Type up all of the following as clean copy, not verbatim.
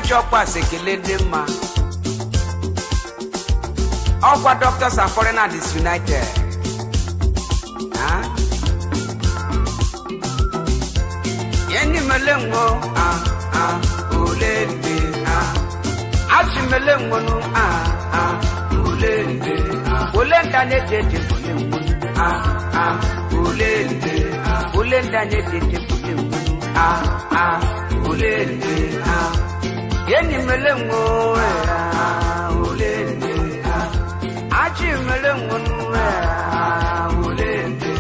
Jokwa sekele dema. All our doctors are foreigners disunited. Yeni melengo ulende achi melengo no ulende ulenda ne tete melengo ulende ulenda ne tete melengo ulende yeni melengo ulende achi melengo ulende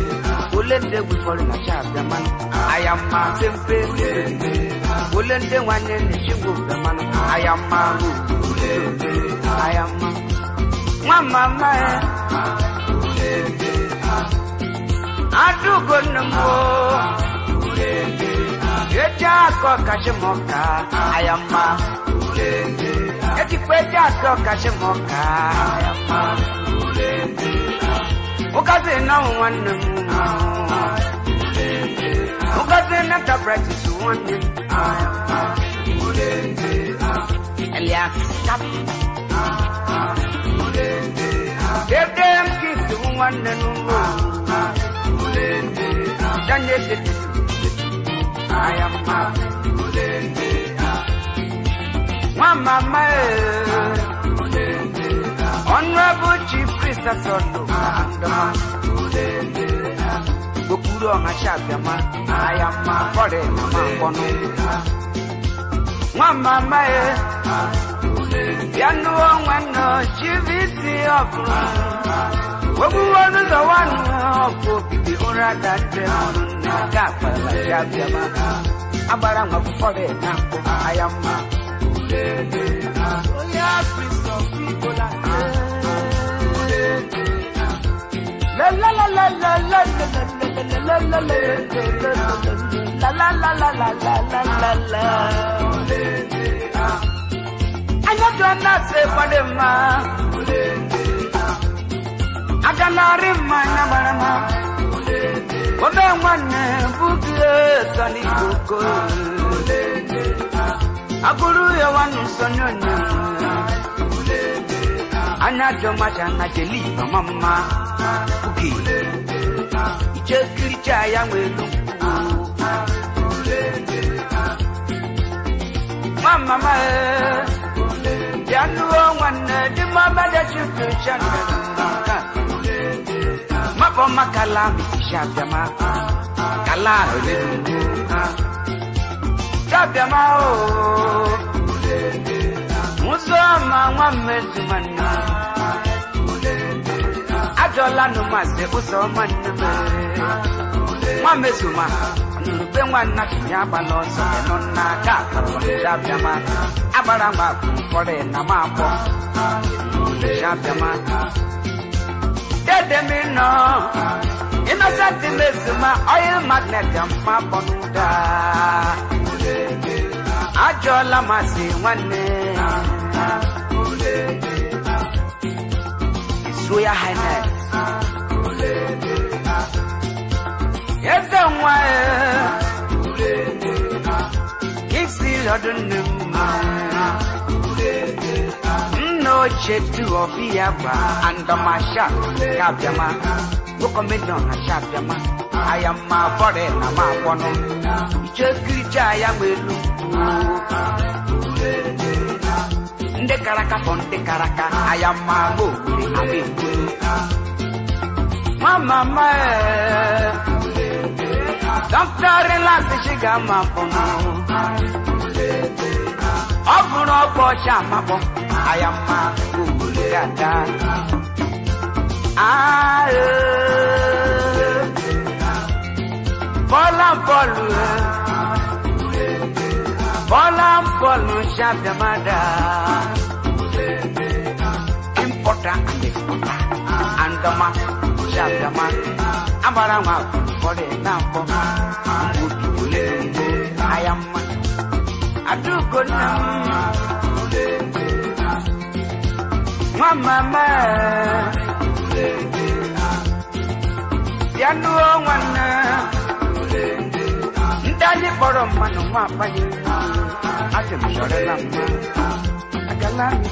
ulende we fall in a trap the man I am a simple ulende one in the sugar the man I am a I am mama I do good no more Geja ko kashimoka I am a Eti kweja ko kashimoka I am a Ukaze na one Ukaze na practice one Elias stop Give them kiss to one and I am Mama Honorable Chief Priest Soto Bukuro Mashakama I am my body Mama Yanu one GVC of Wabu one the one of the Ura that Gapa Shakama Abarang of Fode I am Priest of people La la la la la la la la la I not say for them I cannot remind Nabarama What they want book Sunny Coco Aguru one son Anajo Machana Jeli Mama Puki Ichekiricha Yangwelu Mama Yanu one the mama that you do Mapa Makala Shabama Kala Shabama Musama Mamma Ajola no Mase Usoman Mamesuma Benwan Nakiyaba no Naka Shabama Abarama for the Namako Shabama Dedemino Innocent Mesuma Oil Magnet and Paponuda Ajola Masi one Suya Highness Yes, no chetu of Yaba and the Masha Kabjama. Look on me on a Shabjama. I am my body, I'm my one. Just Grija, I am with the Caracas on the Caracas. I am my Mama, Doctor relax, she got my phone. Open up, I am my Gata. Bola, Shabamada. Important and the man, Shabama. Abarama for the number. I am. I do good now. Mama, you know one. Daddy for a man, I item shorela ma agala mi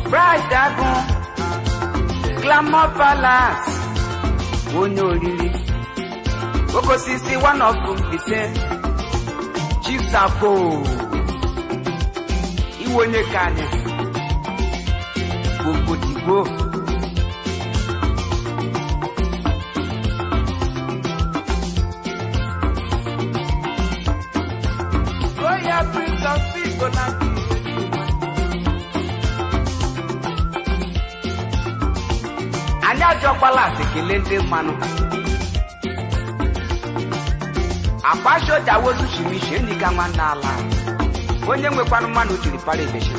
bright agun glamour palace onye oriri okosisi one of them ise chief sapo iwonye kanye gbogbo digbo Prince of People Anya jokwala sekele ndị mmanụ Akpasho jawozu shimishe ndika nwanna ala onye nwekwanụ mmanụ jiri para ebeshi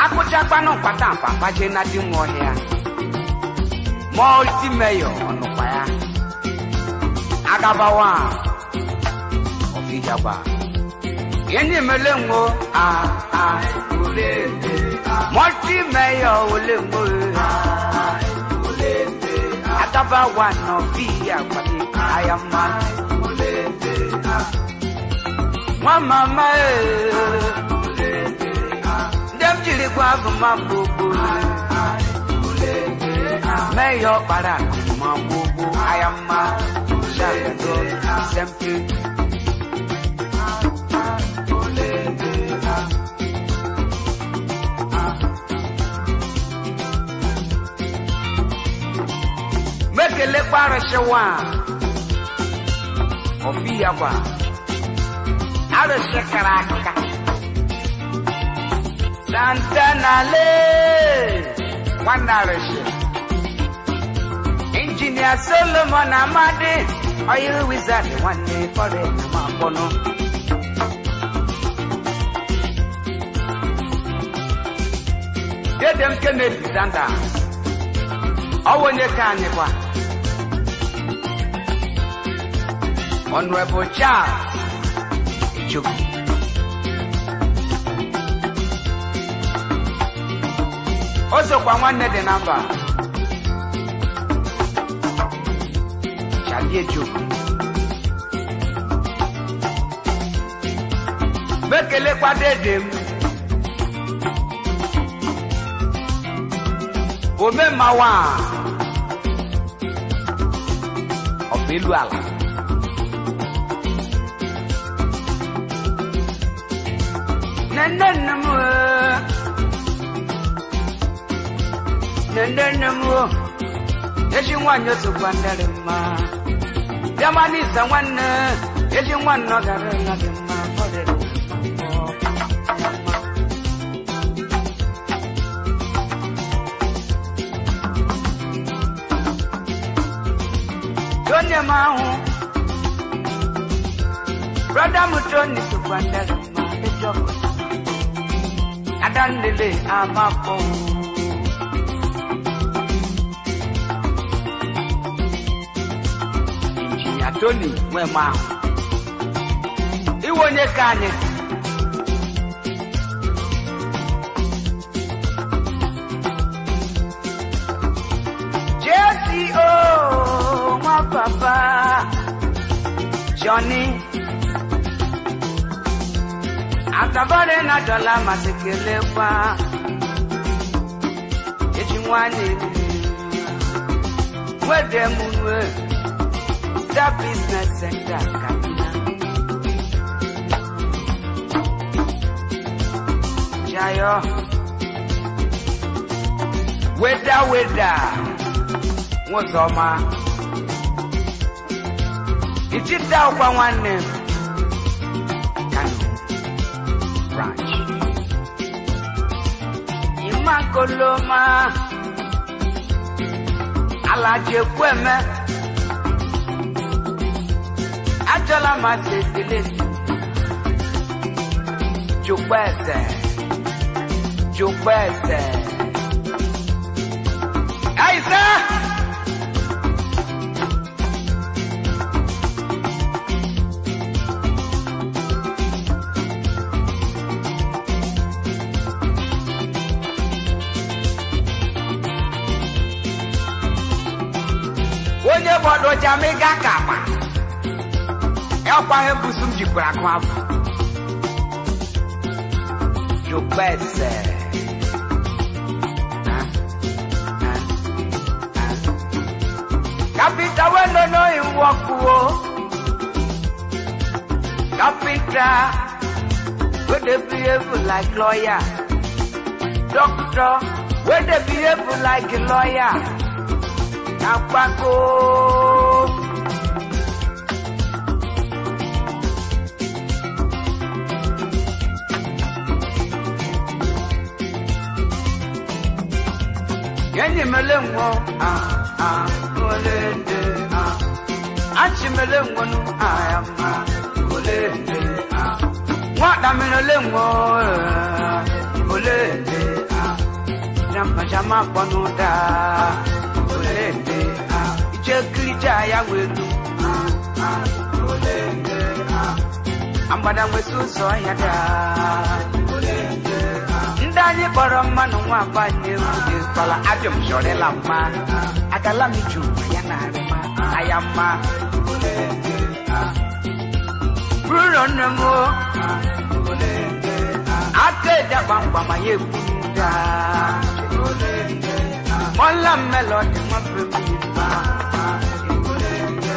Akụchakwanụ mkpata mkpapa je na dị nwa ọhịa multi-mayor ọnụkwa ya Agabawa Ofijaba Yeni melengo Ulende Multi-mayor ulengo Ulende Agabawa no via Kwani Ayama Ulende Mama Ulende Dem chili kwa mabubu Ulende Mayor para mabubu Ayama Sempre Mekele para shewa Ofia ba Ara shekaraka Santana le Wanare Engineer Solomon Amade Are you wizard one day for it? Mapono. Get them Kennedy Santa. Oh, when you can, Honorable Charles Chuk. Also, one the number. Bekele kwa dedem Ome mawa Ofelu ala Nenenemu Yeshi wanyo sukwandale ma Yamani someone, if you want not to nothing for it. Don't you know? Brother Mutoni to Quandel, my job. I done delay, I'm up for. Tony, where ma? Iwonye kanye. Jesse, oh, my papa. Johnny. Akabare na dola masekele pa. Ejimwani. Where them The business center, Katina. Jayo. Weda. What's all ma? It's it down by one name. Kano. Branch. Imakoloma. Alaje kweme. Ajala masekele Jupese Aisa bodo Jamaica kapa. Elpa he busum jipra kwa. Jo bese. Kapita weno no inwokuo. Kapita where they behave like lawyer. Doctor where they behave like a lawyer. Napako Yenye melengo olende Achi melengo nu ayama olende Wada melengo olende Jama ponuda olende Ijekrija ya welu olende Ambada wesu so yada olende Ndani boro manu wa banye uje pala ajum shore lama Akala michu yana rima ayama olende Bruno nemo olende Akeda bamba maye buda olende Mola melody mabruba olende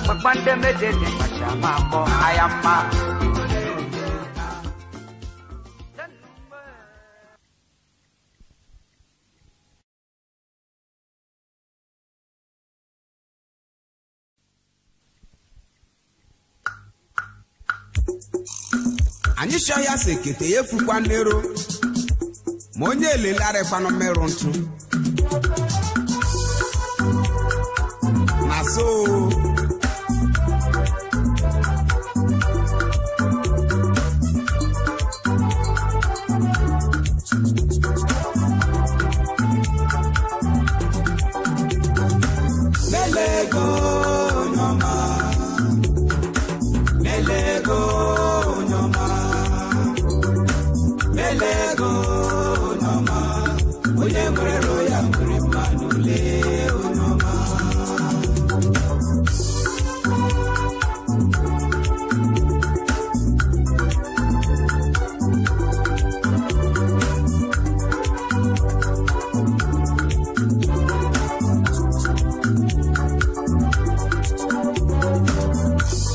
Babande medede machama ko ayama Anyị sha ya sekete yefukwa nero ma onye elelare kwano merụ ntụ na so Melego nyoma Melego Melego noma onye nwere ya nwere mmanụ le onoma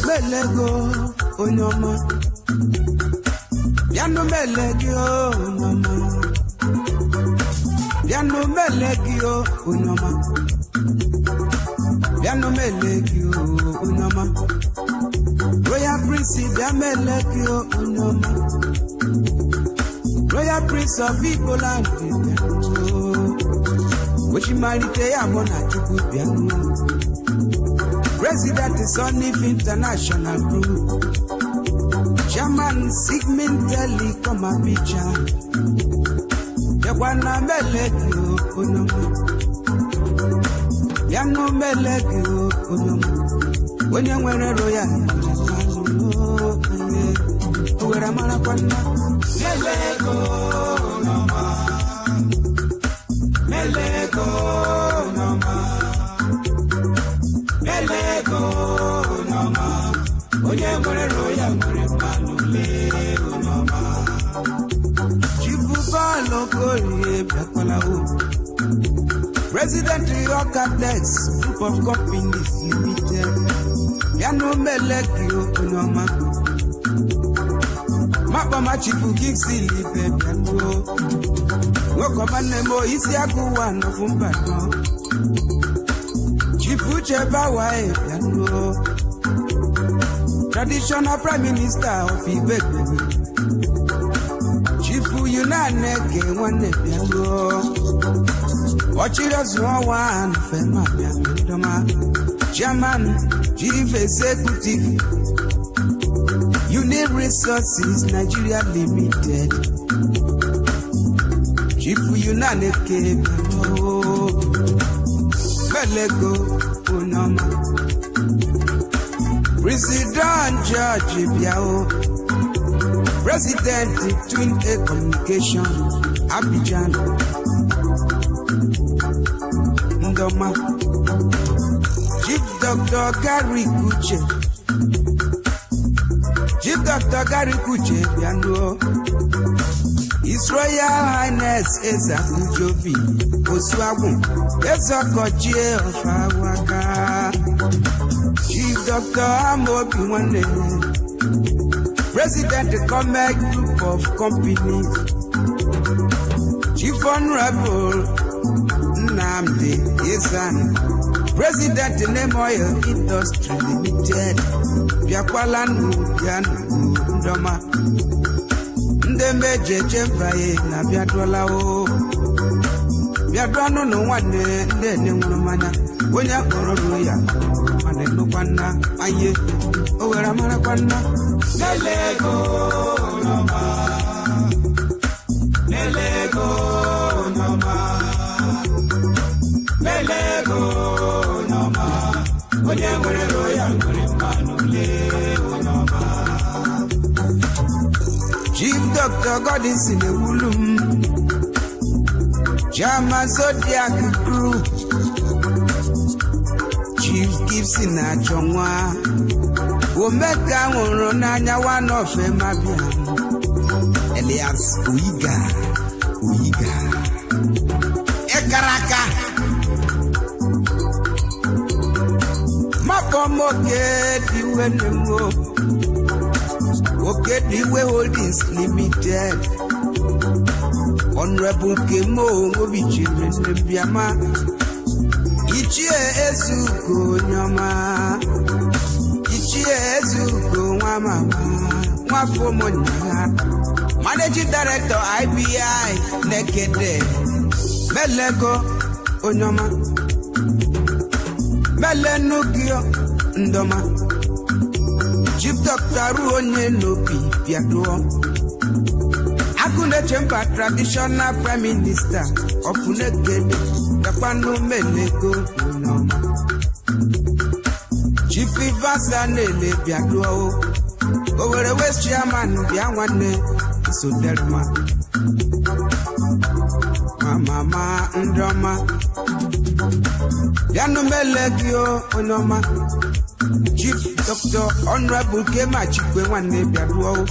Melego onoma Yanu melegio mama Yanu melegio unoma Yanu melegio unoma Royal Prince Yamelegio unoma Royal Prince of Igboland Oshimalite Yamona Chukwubianu President Sonif International Group Chairman Sigmund Telly come a picture. Yawana melegio onoma. Yanu melegio onoma. When you were a royal, where am I? Melego onoma. Melego onoma. Melego onoma. When you were a royal, President Yokatex Group of Companies Limited Yanu Melekio Onoma Mapama Chifu Gixi Libe Piano Wokomanemo Isiaku One of Umbano Chifu Chebawa Piano Traditional Prime Minister of Ibeku Chifu Yunaneke One Piano Watchers one Fema Piano Chairman Chief Executive Unit Resources Nigeria Limited Chief Yunaneke Melego Onoma President George Biao President Twin A Communication Abidjan Ndoma Chief Dr. Gary Kuche Chief Dr. Gary Kuche Biano His Royal Highness Eza Ujobi Oswagu Ezokochie of Awaka Chief Dr. Amobi Wane President Comac Group of Companies Chief Honorable Nnamdi Ezan President Name Oil Industry Limited Biakwalanu Bianu Ndoma Ndembe Jembaye na Biadola o Biadwanu no wane Ndene Nwumanya Wonya Kororo ya Mane no kwana Aye Owera mara kwana Nelego Noma Nelego Noma Nelego Noma Wonya Kororo ya Mane Noma Chief Dr. Godis in the Wulum Jama Zodiac Group Chief Gibson Achonwa Omeka Nanya one of Mabia Elias Uiga Ekaraka Mapomoke Diwenemo Okediwe Holdings Limited Honorable Kemo Obichi Biama Ichie Ezuko Nyama Ichie Ezuko Mama Mwafomonya Managing Director IBI Nekede Melego Onyama Melenugio Ndoma Chief Dr. Ruonye Lopi Biaduo Akune Chemba Traditional Prime Minister of Unegede Kapanu Melego Unoma Chief Ivasa Nele Biaduo Owere West Chairman Biawane Soderma Mama Ndoma Yanu Melegio Unoma Chief Dr. Honorable Kema Chikwe Wane Biaduo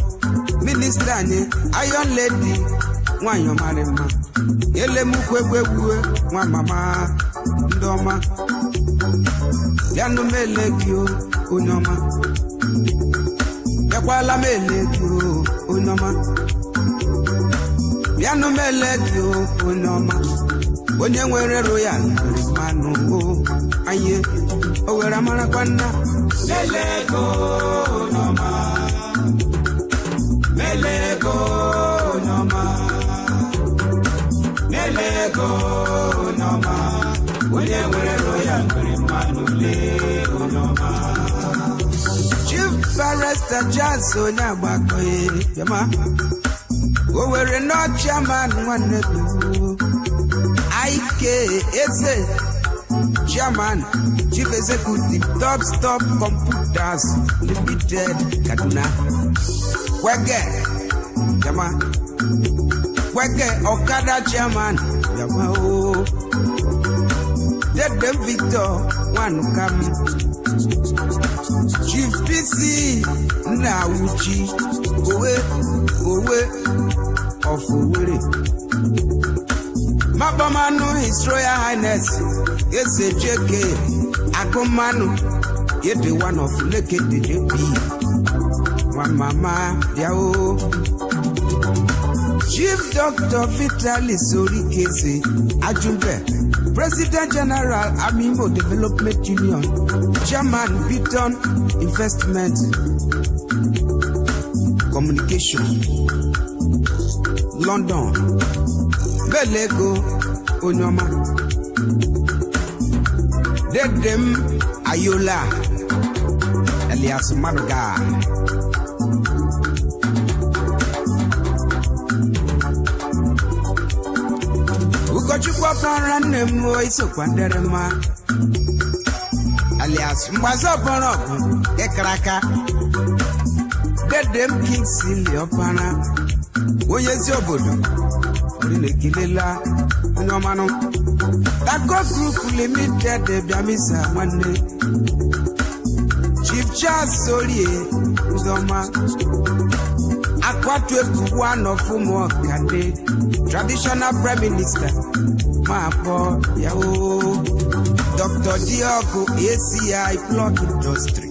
Minister ni Iron Lady Wanyo Marema Ele Mukwekwe Mama Ndoma Yanu Melegio Unoma Yakwala Melegio Unoma Yanu Melegio Unoma Onye nwere royal manu aye owera mara kwana Melego Noma Melego Noma Melego Noma Onye nwere royal manu Noma Chief Barrister Jazz Onya Gbakoye Yama Owere no chairman Nwane IK Eze Chairman Chief Executive Top Stop Computers Limited Kaduna Wege Yama Wege Okada Chairman Yama o Dedem Victor Wanukam Chief PC Nawuchi Owe of Owerri Mabamanu His Royal Highness JK Agomanu Yede one of Lekede JP One Mama Yao Chief Dr. Vitalis Orikese Ajumbe President General Amimo Development Union Chairman Beaton Investment Communication London Melego Onyoma Dedem Ayola Elias Marga Ugochukwu Paranemo Isokwanderema Elias Mbazoporoku Ekraka Dedem King Silly Opana Oyezi Obodo Gilela, no mano. Taco Group Limited, Biamisa, one day. Chief Charles Solier, Zoma. Aquatu one of Fumo Kande, traditional Prime Minister. Mapo, Yahoo. Dr. Diogo, ACI Block Industry.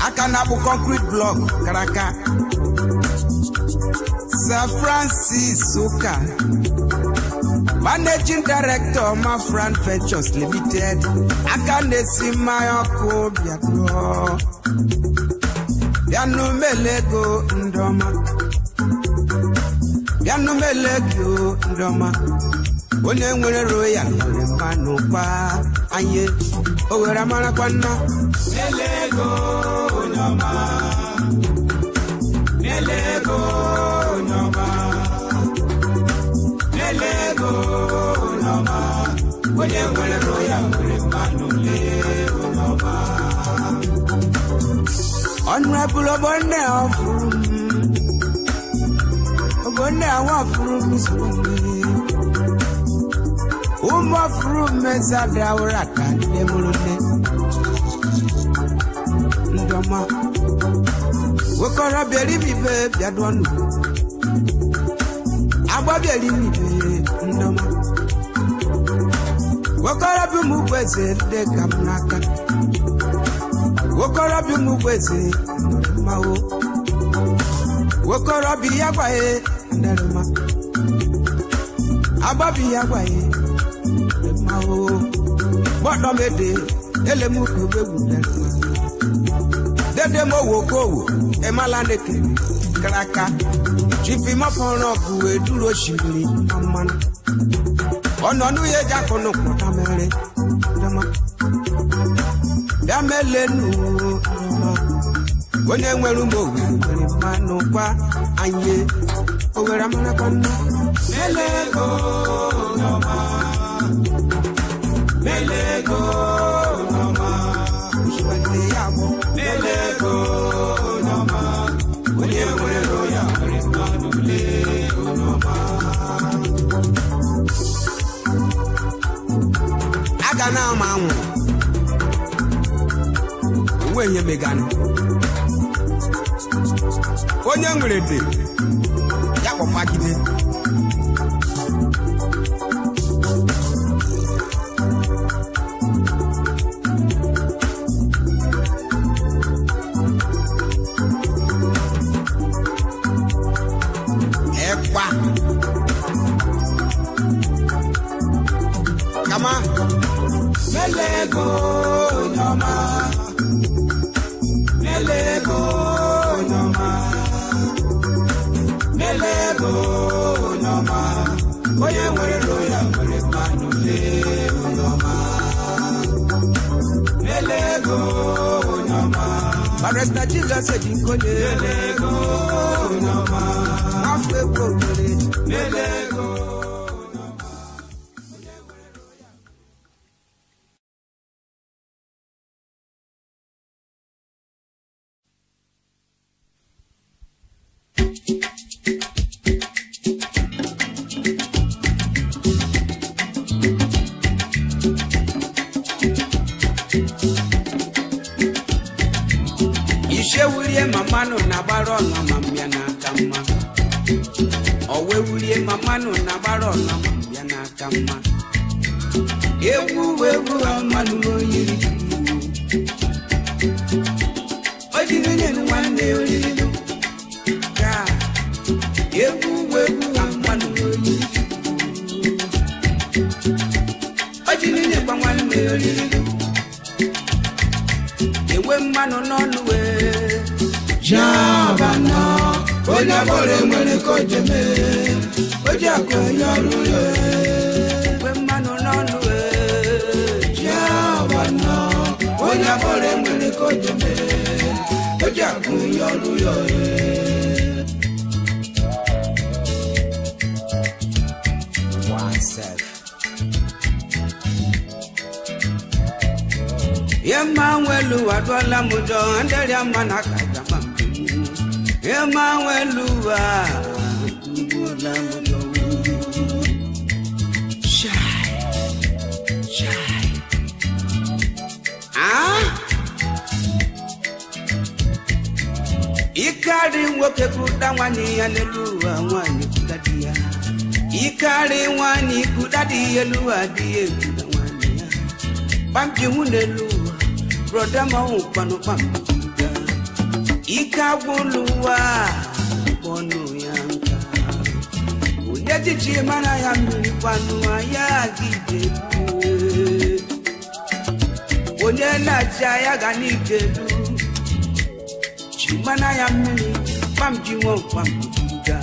Akanabu Concrete Block, Karaka. Sir Francis Suka, Managing Director, Mafran Ventures Limited. Akanesi Mayoko Biatro. Yanu Melego Ndoma. Yanu Melego Ndoma. One nwere royal manu pa anye owera mara kwanna Melego Ndoma. Melego Ndoma. Melego Ndoma. One nwere royal manu le Ndoma. Honorable Obonne of Obonne awafuru misuni. Uma from Mezada Uraka, Demurune Ndoma. Wokora believe baby, I don't know. Abba believe Ndoma. Wokora Bumubese, de Kamnaka. Wokora Bumubese, Mao. Wokora Biabae, Ndama. Abba Biabae. What no me de elemu kube wule dede mo wo ko wo e malande ke kraka chifi mo pono ku eduro shiri amman ono nu ye ja kono kota mere dama damele nu wonye nweru mo were manu kwa anye owera mana kwanna melego noma. Melego Noma, Melego Noma, Willie Roya, Melego Noma. Agana Mamu, when you began, when you're ready, Yako Fakiti. Melego Noma, Melego Noma, Melego Noma. Oye mwere roya mwere manu Melego Noma, Melego Noma. Baresta Jesus Jinkole Melego Noma, Afwe Bogole Melego. Mamano na baron na mambia na kama owe wulie mamano na baron na mambia na kama ewu amanu oyiri ojinenye nwanne oyiri ka ewu amanu oyiri ojinenye kwa nwanne oyiri ewe mmanu n'oluwe Jabana, oya bore mwene kojeme, oja koya ruye, we manu nonwe. Jabana, oya bore mwene kojeme, oja koya ruye. Oneself. Yemawelu adwala mujo andeli amana kajama. Yemawelu Ikari nwoke kuda nwanyị ya n'elu ụwa nwanyị kudadi ya. Ikari nwanyị kudadi elu adị ekuda nwanyị ya. Pamji hụ n'elu ụwa, broda ma hụ kwanụ pamkuda. Ikagwulu ụwa, kwanụ ya nka. Onye jichi mara ya mmiri kwanụ ya gide. Onye na-acha ya ga n'ikedu. Mana ya mmiri pamji nwo pamkuda.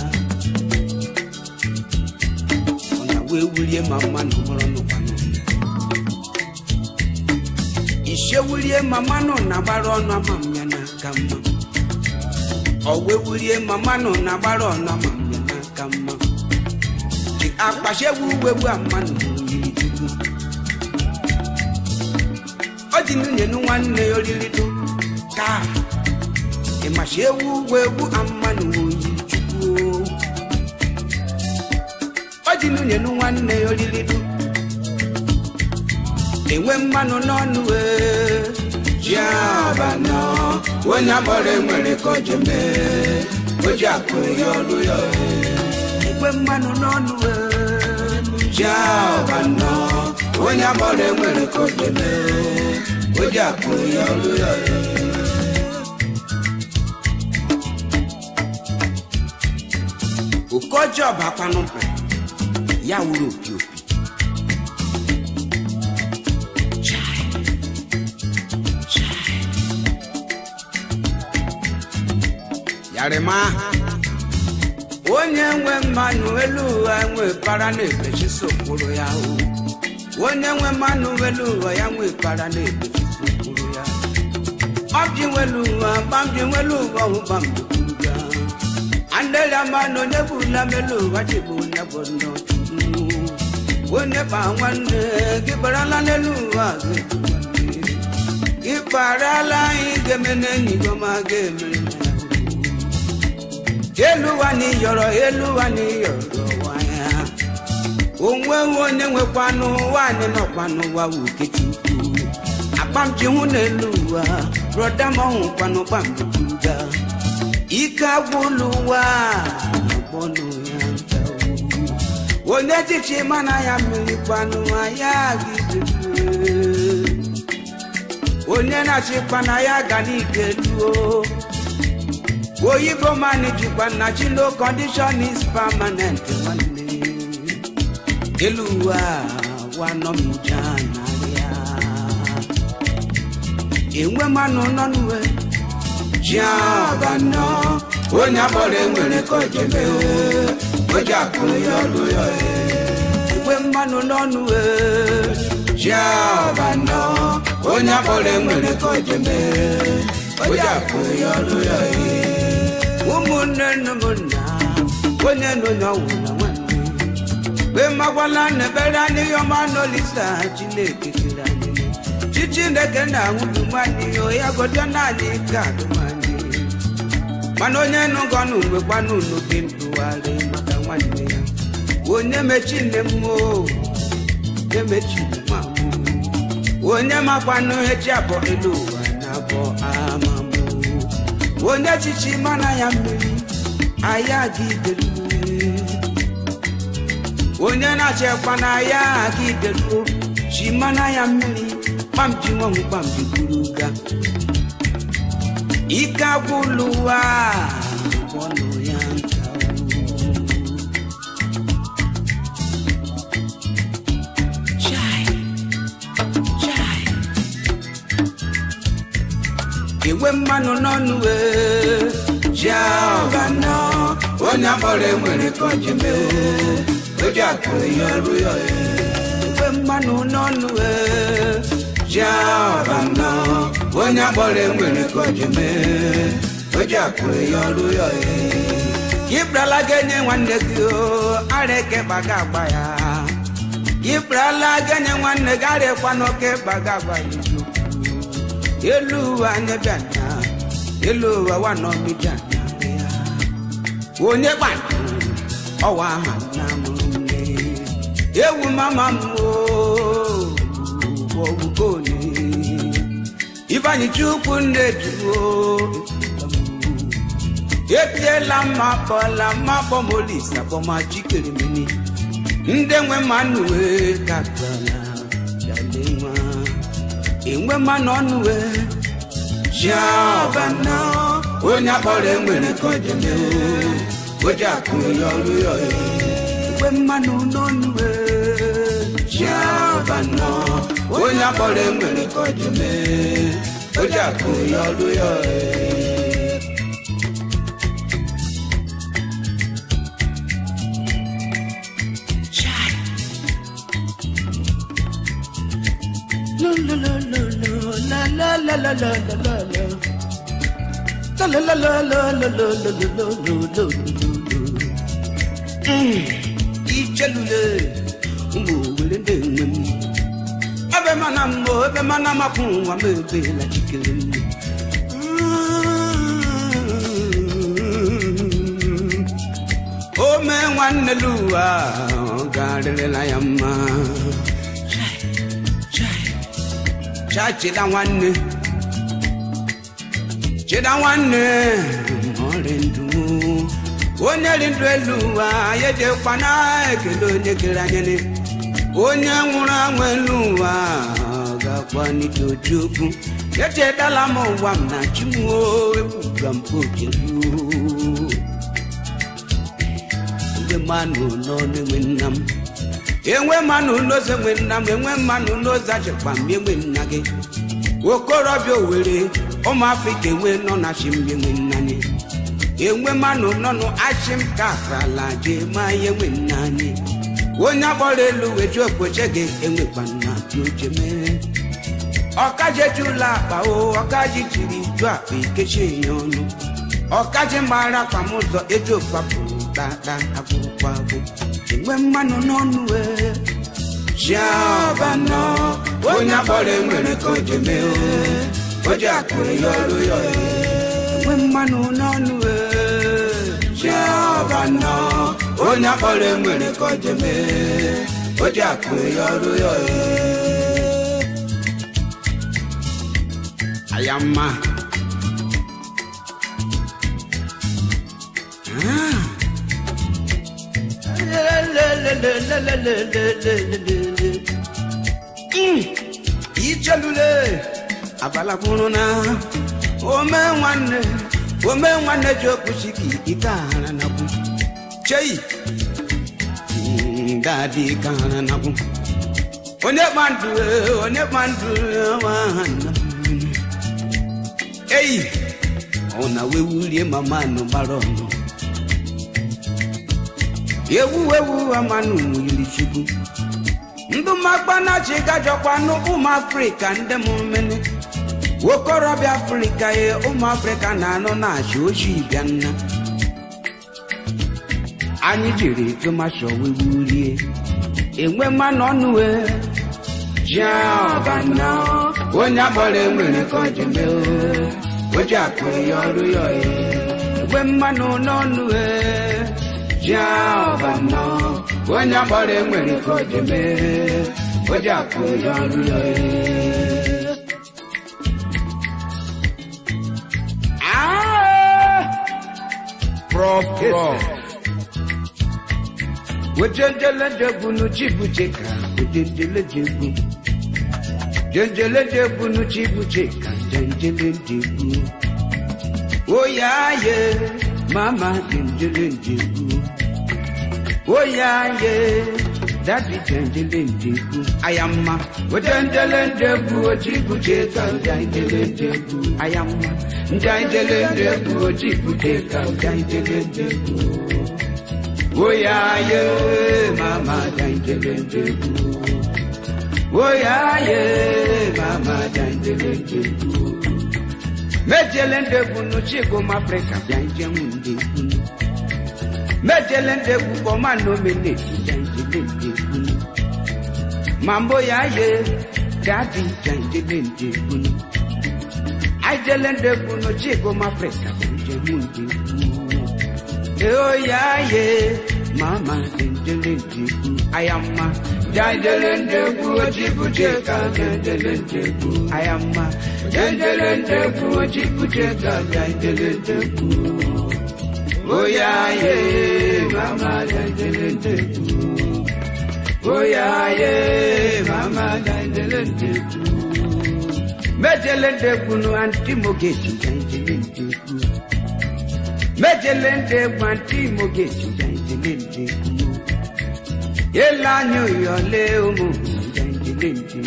Ona we wulie mama no moro no kwano. Ishe wulie mama no na baro no mamya na kama. Owe wulie mama no na baro no mamya na kama. Ki akpashe wuwe amma no yidu. Odinu nyenu nwanne yoriri do. Ka Mashewu wewu amanu yichuku. Ojinu nyenu nwanne yorilidu. Enwe mmanu n'ọnụ Jabano wonya bore nwere kojeme. Oja koyolu yo. Enwe mmanu n'ọnụ Jabano wonya bore nwere kojeme. Oja koyolu yo. Ukojo bakanu pe ya wuru opi opi. Yarema onye nwe mmanụ elu enwe para na ebechi sokpuru ya o. Onye nwe mmanụ elu ya nwe para na ebechi sokpuru ya. Obji welu bamji welu bamji. Andela mano nebula melu wajibuna bono. Wone bangwane kibarala neluwa. Kibarala igemene ni goma gemene. Eluwa ni yoro waya. Unwe wone kwanu wane no kwanu wa ukechuku. Apamji huneluwa broda mo kwanu bambuga. Ikagwuluwa bono yanta. Onye chichi mana ya mmiri kwanu ya gide. Onye na chikwana ya ganikeluo. Oyibo mani chikwana no condition is permanent. Eluwa wano mjana ya. Enwe manu nonuwe. Jabano wonya bore nwere kojeme. Oja koyolu yo. Enwe manu n'ọnụ Jabano wonya bore nwere kojeme. Oja koyolu yo. Umunne numuna onye no nyawuna nwanne. Be magwala nebera ni yo mano lisa Chineke kirani. Chineke na ngudumani yo ya godana ni kadumani. Manonye nungonu mwekwanu nukinduwale makawanne ya. Onye mechine mo, ye mechine mamu. Onye makwanu hechabo eluwa nabo amamu. Onye chichi mana ya mmiri, ayagidelu. Onye na chekwana ayagidelu, chimana ya mmiri, pamji wangu pamji kuruga. Ikagwuluwa bono yanta. Chai Ewe mmanụ n'ọnụ Jabano wonya bore nwere kojeme. Oja koyolu yo. Ewe mmanụ n'ọnụ Jabano wonya bore nwere kojeme. Oja koyolu yo. Gibrala genye nwanne gị areke baga agba ya. Gibrala genye nwanne gị arekwa n'oke baga agba ya. Eluwa nyebana, eluwa wano mijana ya. Onye banu, ọwa ha na mụme ewu mama mo ogukoni Ifeanyi Chukwu nneduo epiela mapọ molisa bọma chikere mini ndị nwe mmanụ kakala yalenwa enwe mmanụ ọnụ Shabana onye akpọrọ enwere kọjeme oji akụ ya ọrụ ya enwe mmanụ n'ọnụ Shabana onye akpọrọ enwere kọjeme oji akụ ya ọrụ ya La la la la la la la la la la la la la la la Ichelule ngowelende ngem abe mana makunwa mebe la chikele o me wanne luwa gadele la yamma Chida nwanne orindu onye rindu eluwa yeje kwana ekele onye kere anyene onye nwụrụ anwụ eluwa gakwa n'itojuku echetala m ụwa m na chimuo ebuga mpokelu ndị mmanụ nọ n'enwe nna m enwe mmanụ n'oze nwe nna m enwe mmanụ n'oze achịkwa m enwe nna gị okorobịa Owere ụmụ Afrịka enwe nọ na chimbi enwe nnanye enwe mmanụ nọ n'achịm ka afrala jee ma ihe enwe nnanye onye agbọrọ elu weju okpoche gị enwekwa nna oje mere ọkaji ejula akpa o ọkaji jiri ju akpa ikechi ya ọnụ ọkaji mara akpa m ụzọ eji okpapụrụ tata akwụkwọ agwụ enwe mmanụ n'ọnụ Shabana onye akpọrọ enwere ka oje mee oji akụ ya ọrụ ya enwe mmanụ n'ọnụ Shabana onye akpọrọ enwere ka oje mee oji akụ ya ọrụ ya ayama Ichelule abalakwuru ome nwanne jokushiki ikahara na bu chei dadi ikahara na bu onye bandu wana ei ona wewulie mama no barono ewu amanu yiri chibu ndu magbana chigajokwa no ụmụ Afrịka ndị mmene okorobịa Afrịka ụmụ Afrịka na-anọ na-achị ojii bịa nna anyị jiri tomasho wewulie enwe mmanụ ọnụ Shabana onye agbọrọ enwere ka oje mee oji akụ ya ọrụ ya enwe mmanụ n'ọnụ Shabana onye agbọrọ enwere ka oje mee oji akụ ya ọrụ ya Prof Wejendele jebu nuchibucheka Wejendele jebu Jendele jebu nuchibucheka Jendele jebu Oyaye Mama jendele jebu Oyaye Daddy jendele jebu Ayama Wejendele jebu Ochibucheka Jendele jebu Ayama Jendele jebu Ochibucheka Jendele jebu Oyaye mama janjelenjebu Oyaye mama janjelenjebu Mejelenjebu no chigo Africa janjelenjebu Mejelenjebu koma no mene janjelenjebu Mambo yaye daddy janjelenjebu Ajelenjebu no chigo Africa janjelenjebu Oyaye mama dendelendeku ayama dendelendeku ojibujeka dendelendeku ayama dendelendeku ojibujeka dendelendeku oya ye mama dendelendeku oya ye mama dendelendeku medelendeku no anti mogeti dendelendeku medelendeku anti mogeti dendelendeku yelanyo yole umu dendelendeku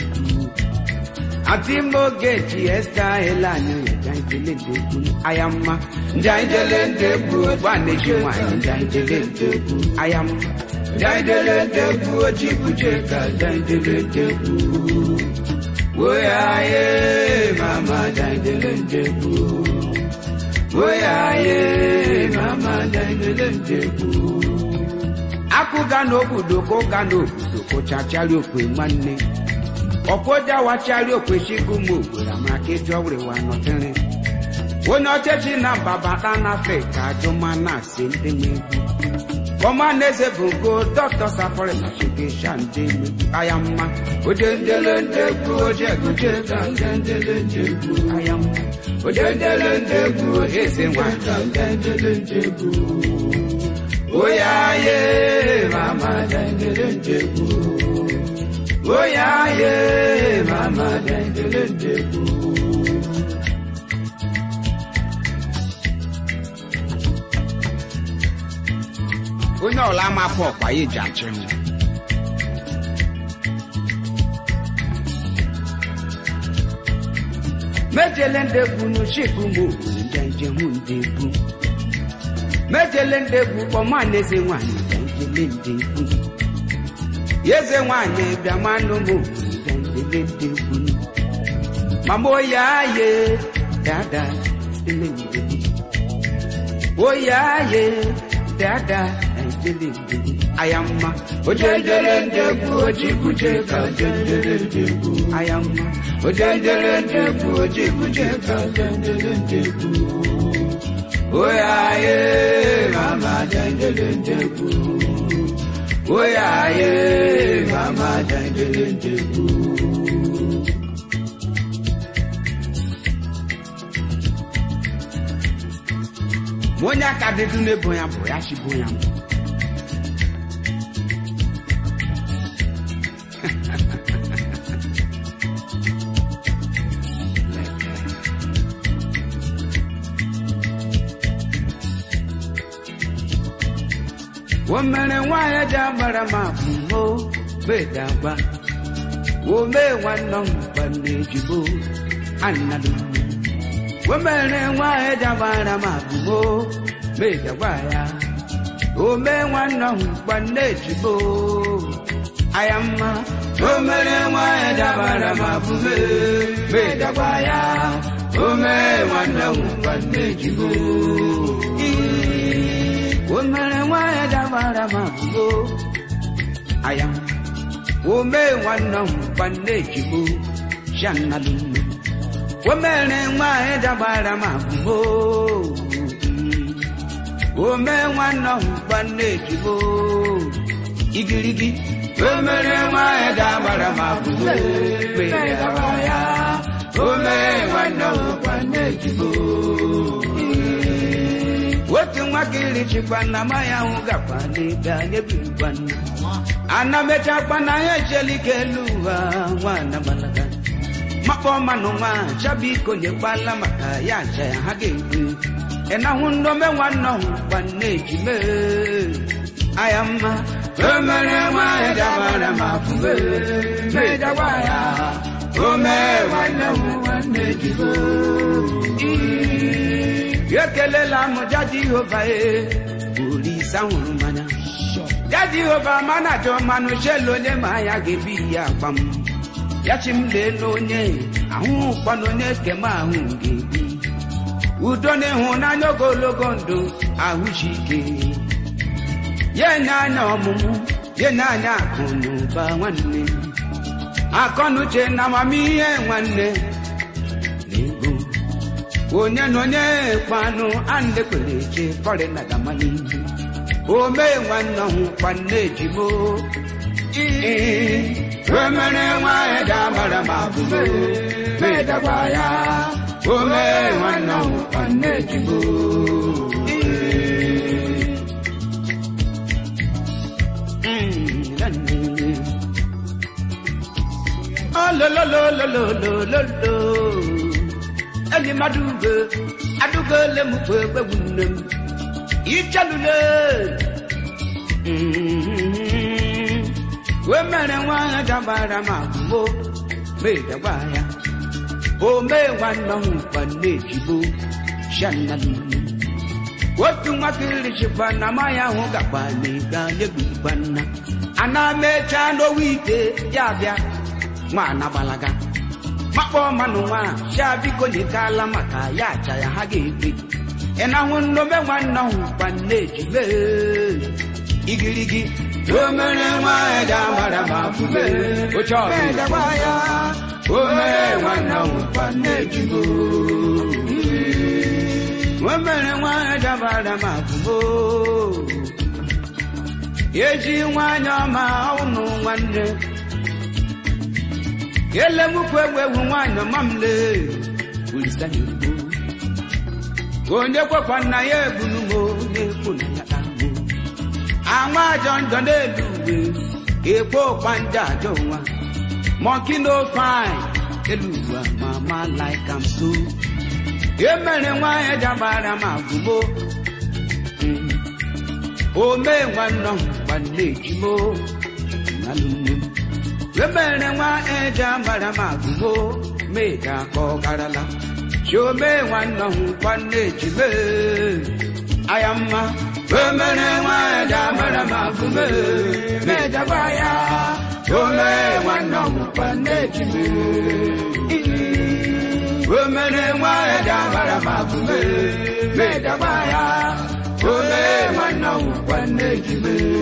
anti mogeti esta yelanyo dendelendeku ayama dendelendeku banejiwa dendelendeku ayama dendelendeku ojibujeka dendelendeku oya ye mama dendelendeku oya ye mama dendelendeku akuga n'obodo koga n'obodo kochachari okwe nwanne ọkọja wachari okwe shigumo ogbora maka eji ọwụrụ wa nọtere onye ọchịchị na mbabata na afrịka ajụma na-asị ndị mmegbu Komanese bungo Dr. Safari na shikisha ndị mmegbu ayamma odendelendeku ojegujeka dendelendeku ayamma odendelendeku eze nwata dendelendeku oya ye mama dendelendeku oya ye mama dendelendeku onye ọla amapụ ọkwa ya eji achị m mejelendegwu n'ushikwu m njenjehụ ndegwu mejelendegwu kpọmaneze nwanyị njenjelendegwu eze nwanyị bịamanụ m njenjelendegwu mama oya ye dada elendegwu oya ye dada ayamma odendelendeku ojibujeka dendelendeku ayamma odendelendeku ojibujeka dendelendeku oya ye mama dendelendeku oya ye mama dendelendeku monya kadedu ne boya boya shi boya Womene waya jabara mafumo bedaba wome wanong panejibo anadu womene waya jabara mafumo bedaba wome wanong panejibo ayamma womene waya jabara mafumo bedaba wome wanong panejibo Womene waya jabara mafumo ayam wome wana panejibo shanalum womene waya jabara mafumo wome wana panejibo igirigi womene waya jabara mafumo bedabaya wome wana panejibo Wotu wakili chipana maya ugapani ganye bibana Anamecha pana yecheli keluwa wana malaga Mapo manuma chabiko nyepala makaya chaya hagebu Ena hundo me wano paneji me Ayama Omere wa jabara mafume Me jawaya Ome wano paneji me Yekele la moja Jehovah uri sahun mana ya Jehovah mana jo manu shelo ne maya gebi ya pam ya chimle no nye ahun pano ne ke ma hun gebi udo ne hun na nyogologondo ahushike ye na na omumu ye na na kunu ba nwanne akonu che na mami ye nwanne onye no nye panu ande kweleche kore na gamani ome nwanne hụ kwanne jimo wemere nwa eda mara ma bume medagwa ya ome nwanne hụ kwanne jimo lo lo lo lo lo lo lo lo Eli maduge aduge le mu pe wunem Ichalule we mere nwa dabara ma mo me dabaya o me wanna hu panne jibo shanalu wotu makiri shibana maya hu gabani ga legubana ana mecha no wite ya bia mana balaga makpo manu nwa shabiko nyekala maka ya acha ya ha ga-ebi ena hu no me nwanna hu panne jibe igirigi o mere nwa eda mara ma fube o chobi da ya o mere nwanna hu panne jibo o mere nwa eda mara ma fube yeji nwanya ma unu nwanne Yele mukwewe nwanya mamle ulisani Onye kwa na ye bunumo ne kuna ya amu Ama jonjo ne luwe epo panja jowa Monkey no fine eluwa mama like I'm so Yemene nwa ya jabara magumo O me nwanna kwanne jimo nalumu Wemere nwa eja mara magumo mega kogarala Shome nwanna kwanne jibe ayamma Wemere nwa eja mara magumo mega baya Shome nwanna kwanne jibe Wemere nwa eja mara magumo mega baya Shome nwanna kwanne jibe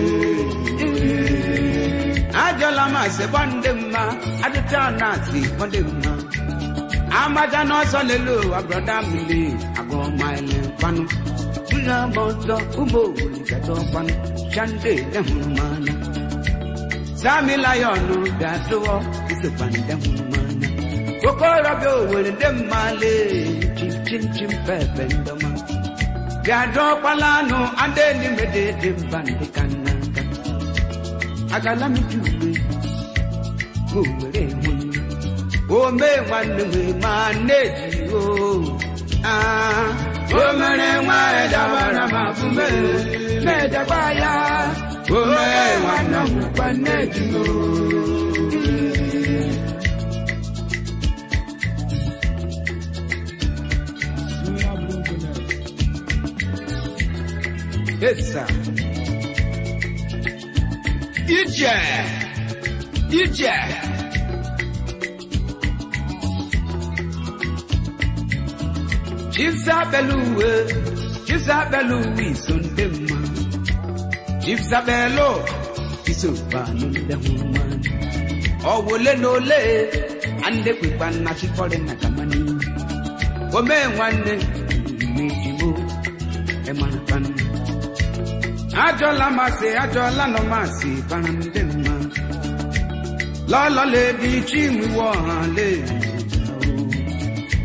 Ajola ma se bandema adita na si bandema Amaja no so lelo abroda mili ago mile panu Tuna bodo umo gato panu chande demana Sami lionu dato is bandem mana Kokora go wele demale chin chin pepe ndoma Gado palano ande ni mede dembandikana Agala mi juwe Gumere muni O me wanne me maneji o O mere mwa edabara mafume Medabaya O me wanne me maneji o Yes sir Ije Chifsabeluwe isondema Chifsabelo isubanu ndehumani Owole nole ande kwipana chifole nakamani Ome nwanne mejibo emanapana Ajola no masi panandema Lolo le di chimi wo le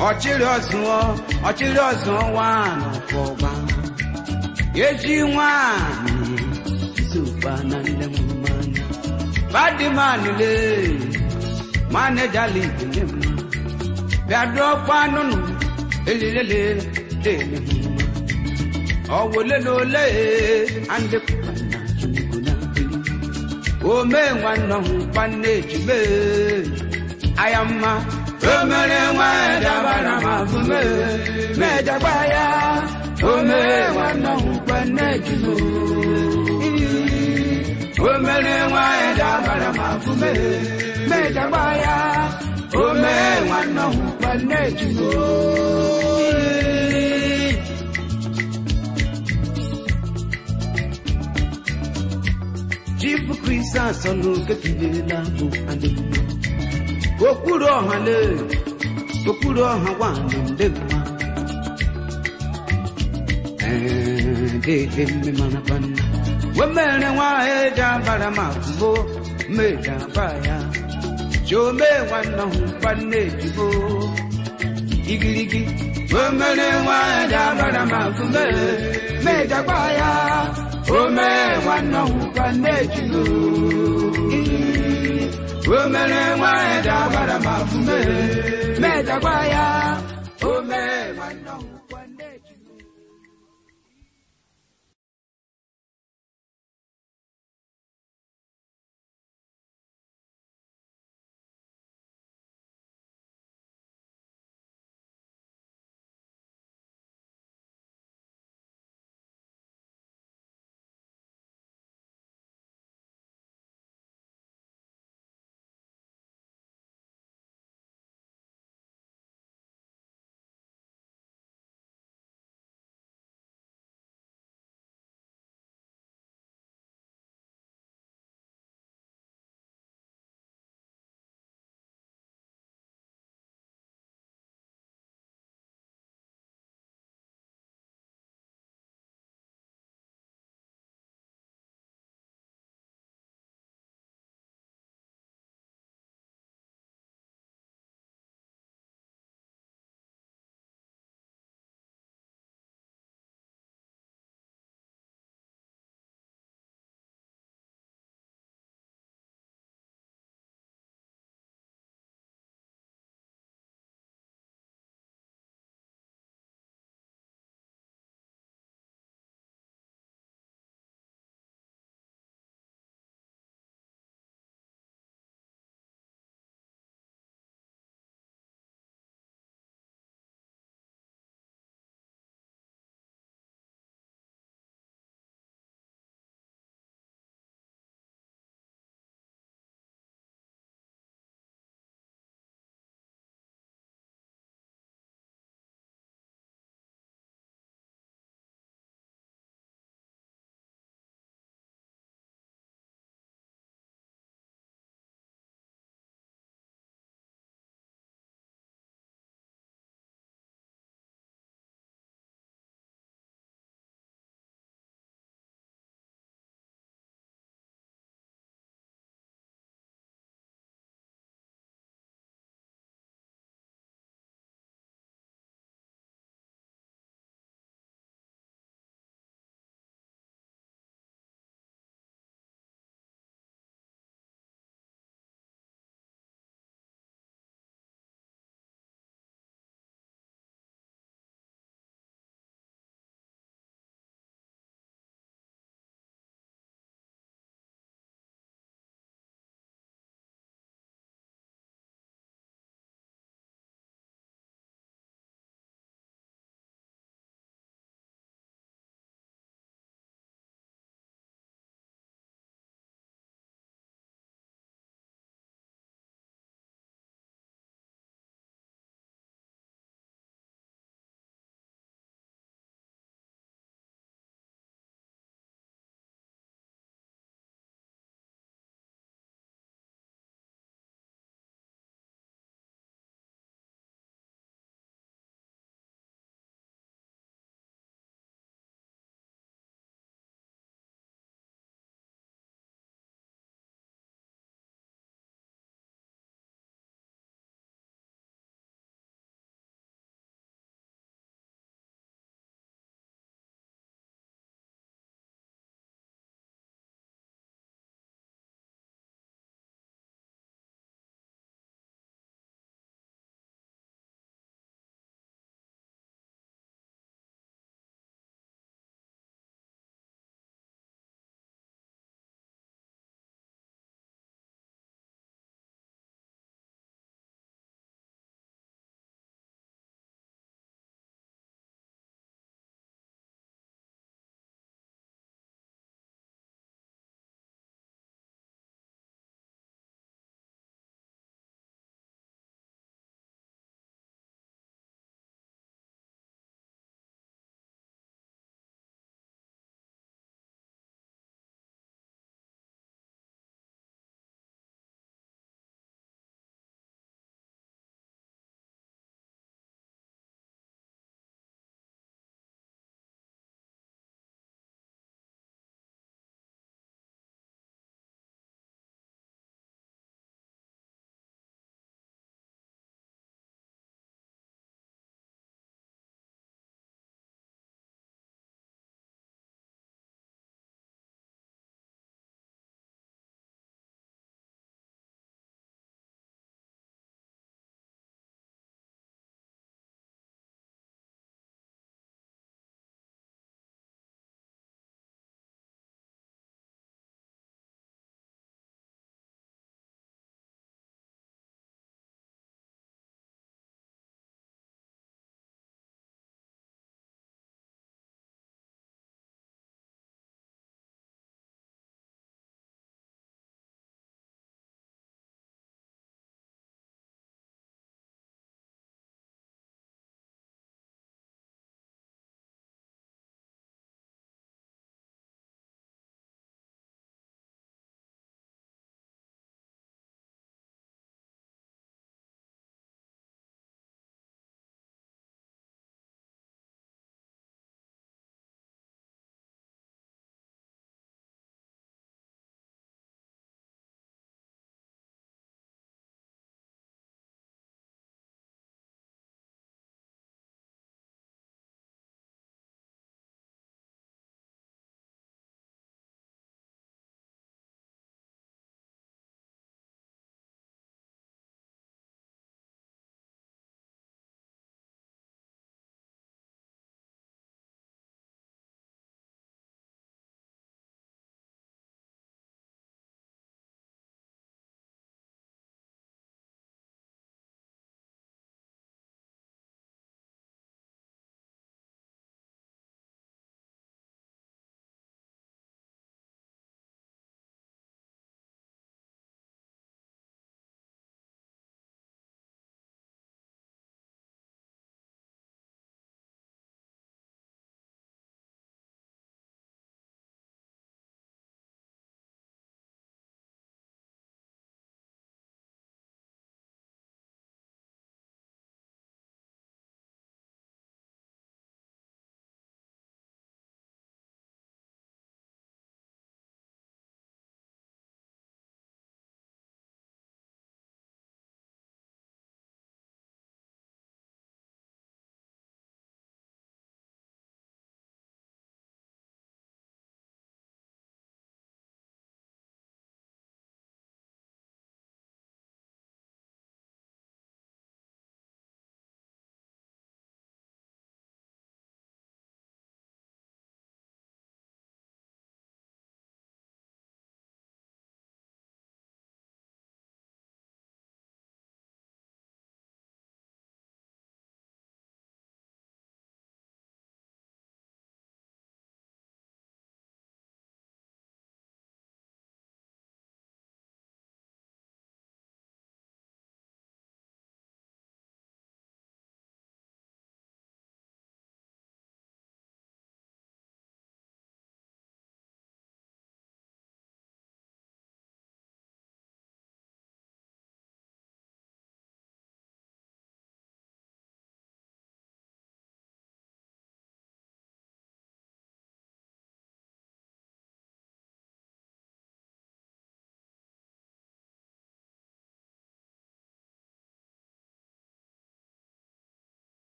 Ochiri osun wa no foba Yeji wa super nandema Badi manule manager live Biado panunu elele Owole nole ande kupana chimuna O me nwanna panne jibe ayamma O mere nwa dabara mafume medabaya O me nwanna panne jibe O mere nwa dabara mafume medabaya O me nwanna panne jibe Chifu Krista sonu kekilela bu andema Okuro ha wanu ndema de me manapana wemere nwa eja bara ma fumbo meja baya jome wana humpanne jibo igirigi wemere nwa eja bara ma fumbe meja baya ome wana humpanne jibo wemere nwa eja bara ma fumbe meja baya